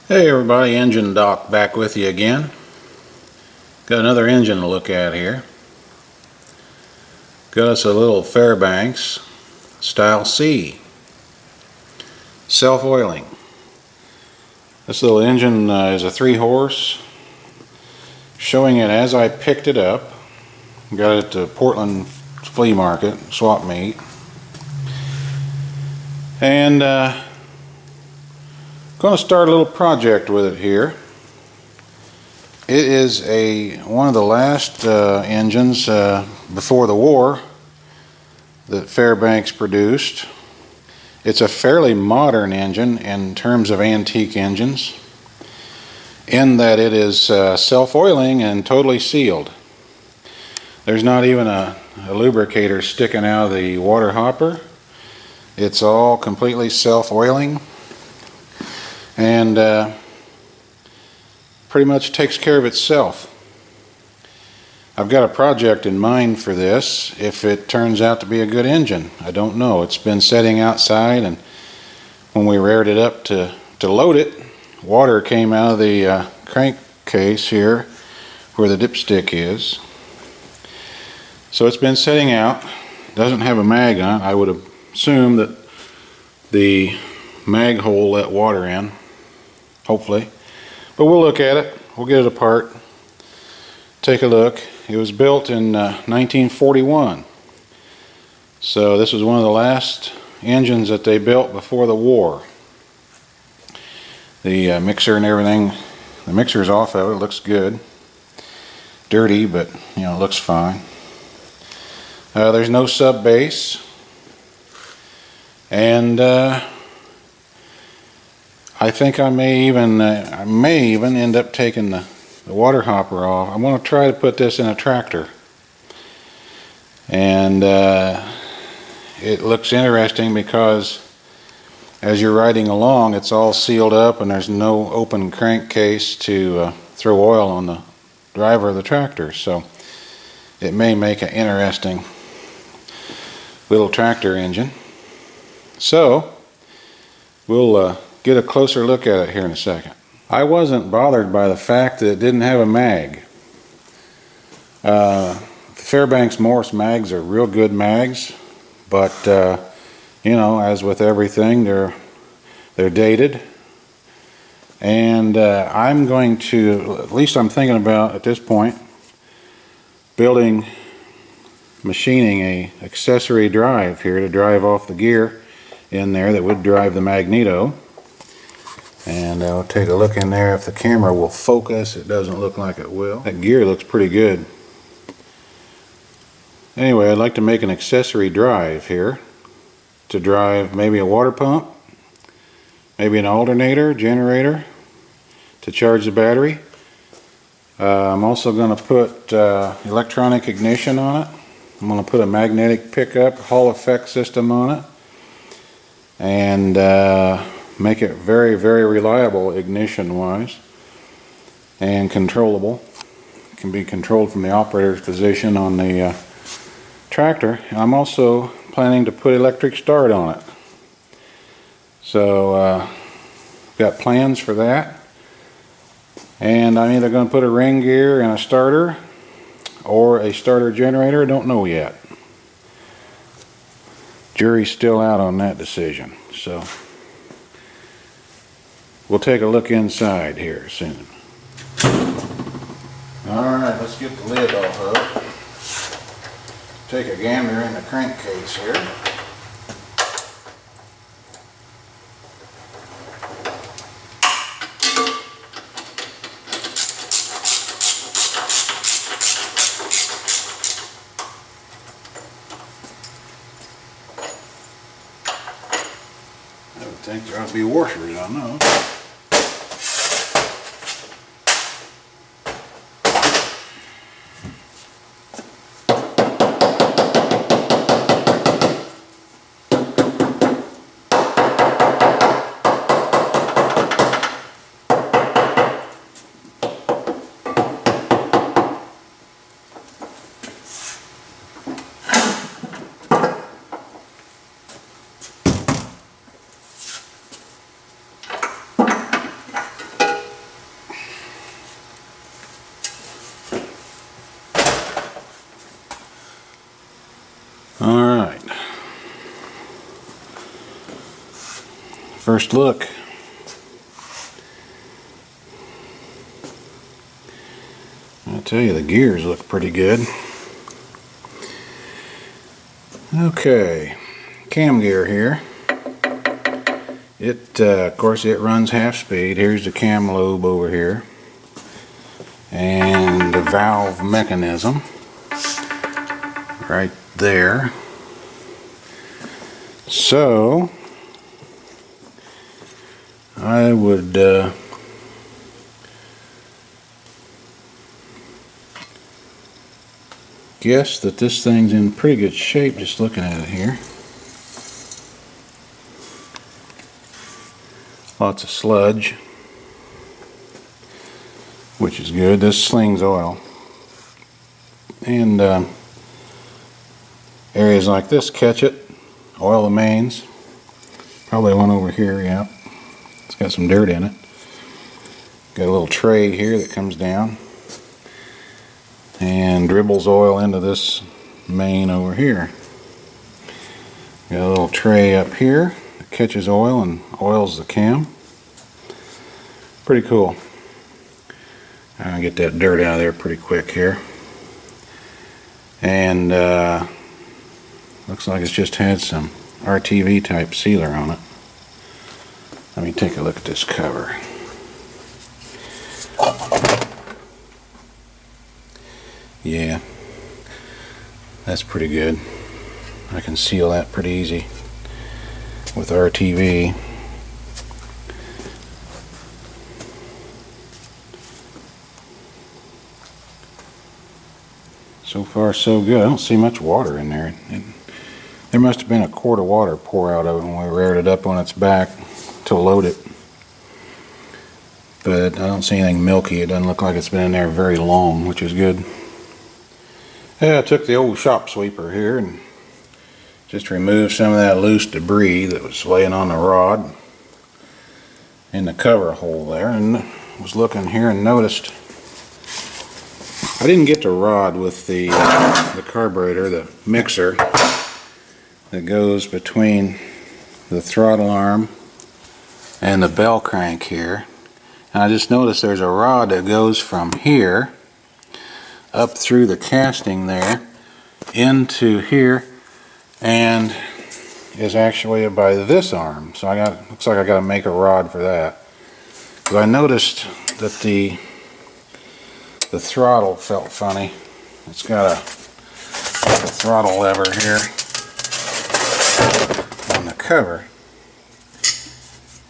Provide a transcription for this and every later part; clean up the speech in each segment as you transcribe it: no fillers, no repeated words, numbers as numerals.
Hey everybody, Engine Doc back with you again. Got another engine to look at here. Got us a little Fairbanks Style C. Self-oiling. This little engine is a 3-horse. Showing it as I picked it up. Got it at the Portland flea market, swap meet. And going to start a little project with it here. It is one of the last engines before the war that Fairbanks produced. It's a fairly modern engine in terms of antique engines, in that it is self-oiling and totally sealed. There's not even a lubricator sticking out of the water hopper. It's all completely self-oiling and pretty much takes care of itself. I've got a project in mind for this if it turns out to be a good engine. I don't know. It's been sitting outside, and when we reared it up to load it, water came out of the crankcase here where the dipstick is. So it's been sitting out. Doesn't have a mag on it. I would assume that the mag hole let water in, hopefully. But we'll look at it. We'll get it apart. Take a look. It was built in 1941. So this was one of the last engines that they built before the war. The mixer and everything, the mixer's off of it. It looks good. Dirty, but you know, it looks fine. There's no sub base. And I think I may even end up taking the water hopper off. I'm going to try to put this in a tractor, and it looks interesting because as you're riding along, it's all sealed up and there's no open crankcase to throw oil on the driver of the tractor. So it may make an interesting little tractor engine. So we'll get a closer look at it here in a second. I wasn't bothered by the fact that it didn't have a mag. The Fairbanks Morse mags are real good mags, but you know, as with everything, they're dated. And I'm going to, at least I'm thinking about at this point, machining a accessory drive here to drive off the gear in there that would drive the magneto. And I'll take a look in there if the camera will focus. It doesn't look like it will. That gear looks pretty good. Anyway, I'd like to make an accessory drive here to drive maybe a water pump, maybe an alternator, generator to charge the battery. I'm also going to put electronic ignition on it. I'm going to put a magnetic pickup Hall effect system on it, and make it very, very reliable ignition wise and controllable. It can be controlled from the operator's position on the tractor. I'm also planning to put electric start on it. So got plans for that, and I'm either going to put a ring gear and a starter or a starter generator. I don't know yet. Jury's still out on that decision. So we'll take a look inside here soon. Alright, let's get the lid off of it. Take a gander in the crankcase here. I would think there ought to be washers on those. first look. I'll tell you, the gears look pretty good. Okay, cam gear here. Of course, it runs half speed. Here's the cam lobe over here, and the valve mechanism right there. So I would guess that this thing's in pretty good shape just looking at it here. Lots of sludge, which is good. This slings oil, and areas like this catch it. Oil the mains. Probably one over here, yeah. It's got some dirt in it. Got a little tray here that comes down and dribbles oil into this main over here. Got a little tray up here that catches oil and oils the cam. Pretty cool. I'll get that dirt out of there pretty quick here. And looks like it's just had some RTV type sealer on it. Let me take a look at this cover. Yeah, that's pretty good. I can seal that pretty easy with RTV. So far so good. I don't see much water in there. There must have been a quart of water pour out of it when we reared it up on its back to load it. But I don't see anything milky. It doesn't look like it's been in there very long, which is good. Yeah, I took the old shop sweeper here and just removed some of that loose debris that was laying on the rod in the cover hole there, and was looking here and noticed I didn't get the rod with the carburetor, the mixer that goes between the throttle arm and the bell crank here. And I just noticed there's a rod that goes from here up through the casting there into here and is actually by this arm. So looks like I got to make a rod for that. Because I noticed that the throttle felt funny. It's got a throttle lever here on the cover,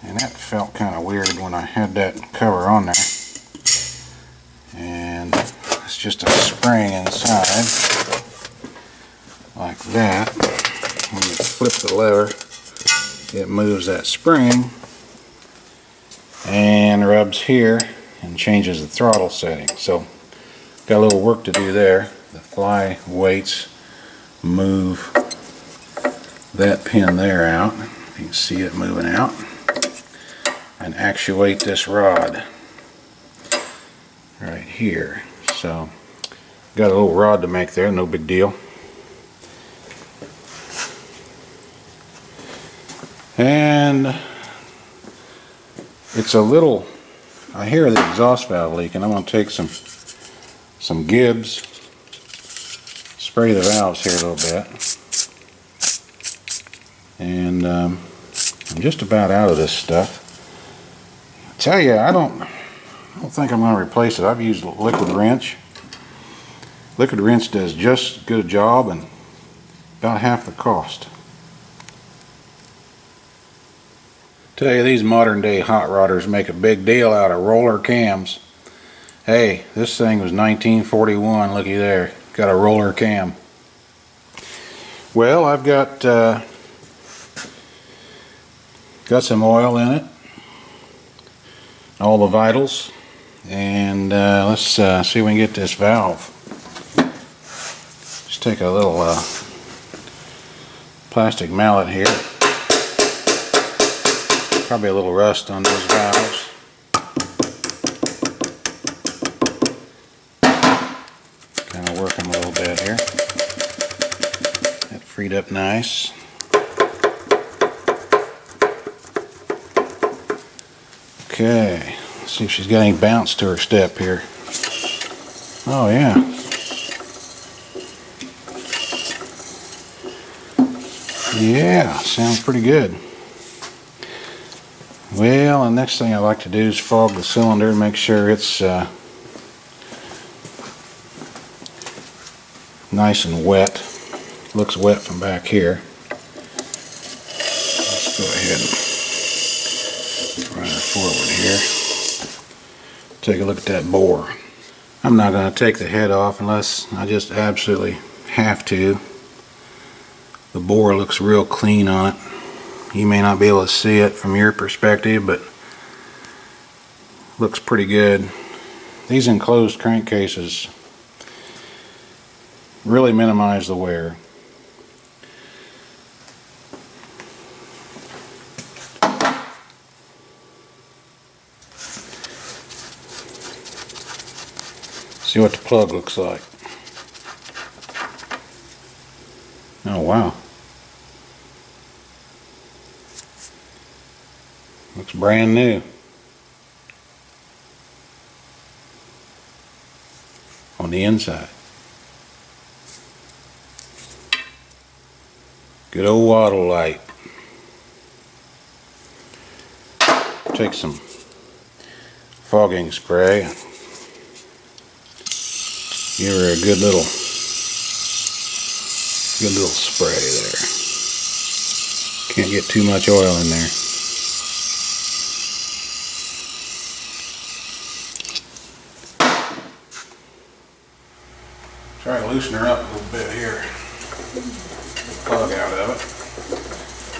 and that felt kind of weird when I had that cover on there. And it's just a spring inside like that. When you flip the lever, it moves that spring and rubs here and changes the throttle setting. So got a little work to do there. The fly weights move that pin there out. You can see it moving out, and actuate this rod right here. So got a little rod to make there, no big deal. And it's a little, I hear the exhaust valve leaking. I'm going to take some Gibbs, spray the valves here a little bit, and I'm just about out of this stuff. I tell you, I don't think I'm going to replace it. I've used liquid wrench. Liquid wrench does just as good a job and about half the cost. Tell you, these modern day hot rodders make a big deal out of roller cams. Hey, this thing was 1941, looky there, got a roller cam. Well, I've got some oil in it, all the vitals, and let's see if we can get this valve. Just take a little plastic mallet here. Probably a little rust on those valves. Kind of work them a little bit here. That freed up nice. Okay, let's see if she's got any bounce to her step here. Oh yeah. Yeah, sounds pretty good. Well, the next thing I like to do is fog the cylinder and make sure it's nice and wet. Looks wet from back here. Let's go ahead and run her forward here. Take a look at that bore. I'm not going to take the head off unless I just absolutely have to. The bore looks real clean on it. You may not be able to see it from your perspective, but looks pretty good. These enclosed crankcases really minimize the wear. See what the plug looks like. Oh wow. Looks brand new. On the inside. Good old waddle light. Take some fogging spray. Give her a good little spray there. Can't get too much oil in there. Try to loosen her up a little bit here. Get the plug out of it.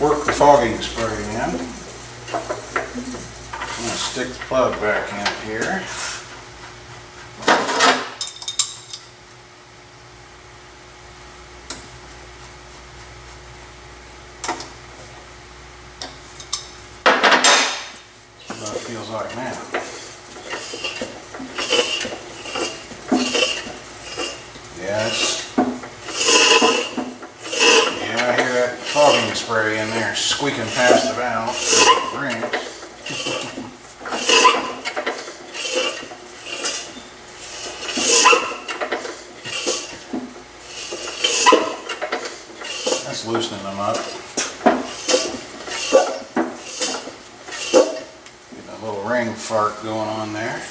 Work the fogging spray in. I'm going to stick the plug back in here. That's what it feels like now. Yeah, I hear that fogging spray in there squeaking past the valve. Ring. That's loosening them up. Getting a little ring fart going on there.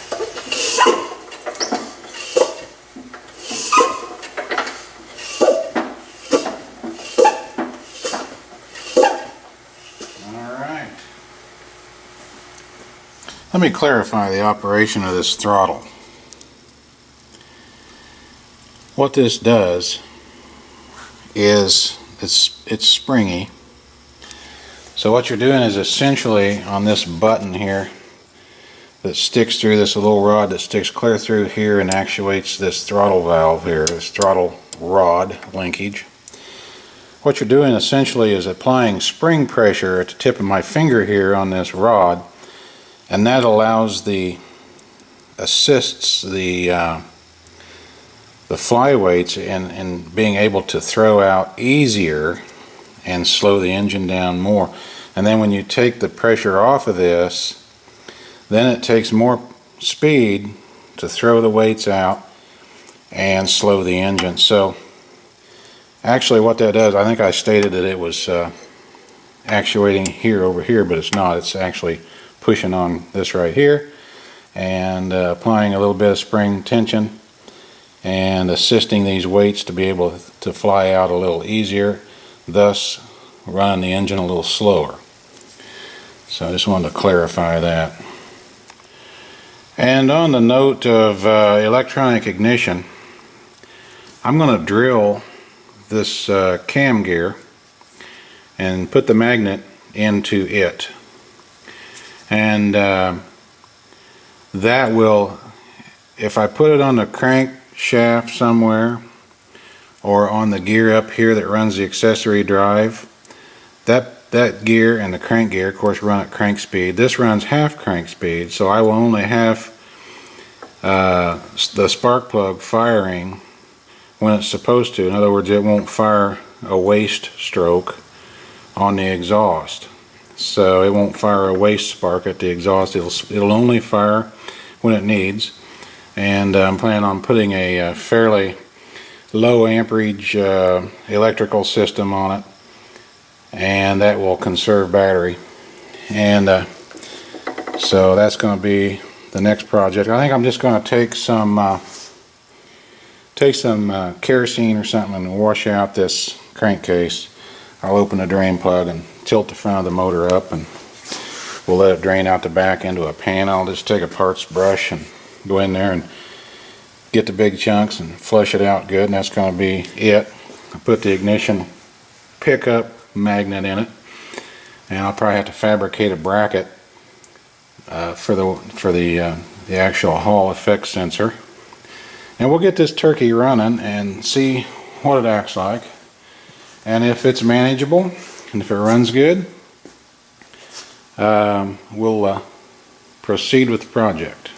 Let me clarify the operation of this throttle. What this does is it's springy. So what you're doing is essentially on this button here that sticks through this little rod that sticks clear through here and actuates this throttle valve here, this throttle rod linkage. What you're doing essentially is applying spring pressure at the tip of my finger here on this rod. And that assists the flyweights in being able to throw out easier and slow the engine down more. And then when you take the pressure off of this, then it takes more speed to throw the weights out and slow the engine. So actually what that does, I think I stated that it was actuating here over here, but it's not. It's actually pushing on this right here and applying a little bit of spring tension and assisting these weights to be able to fly out a little easier, thus running the engine a little slower. So I just wanted to clarify that. And on the note of electronic ignition, I'm going to drill this cam gear and put the magnet into it. And that will, if I put it on the crank shaft somewhere or on the gear up here that runs the accessory drive, that gear and the crank gear of course run at crank speed. This runs half crank speed, so I will only have the spark plug firing when it's supposed to. In other words, it won't fire a waste stroke on the exhaust. so it won't fire a waste spark at the exhaust. It'll only fire when it needs. And I'm planning on putting a fairly low amperage electrical system on it, and that will conserve battery. And so that's going to be the next project. I think I'm just going to take some kerosene or something and wash out this crankcase. I'll open the drain plug and tilt the front of the motor up, and we'll let it drain out the back into a pan. I'll just take a parts brush and go in there and get the big chunks and flush it out good, and that's going to be it. I put the ignition pickup magnet in it, and I'll probably have to fabricate a bracket for the actual Hall effect sensor. And we'll get this turkey running and see what it acts like, and if it's manageable and if it runs good, we'll proceed with the project.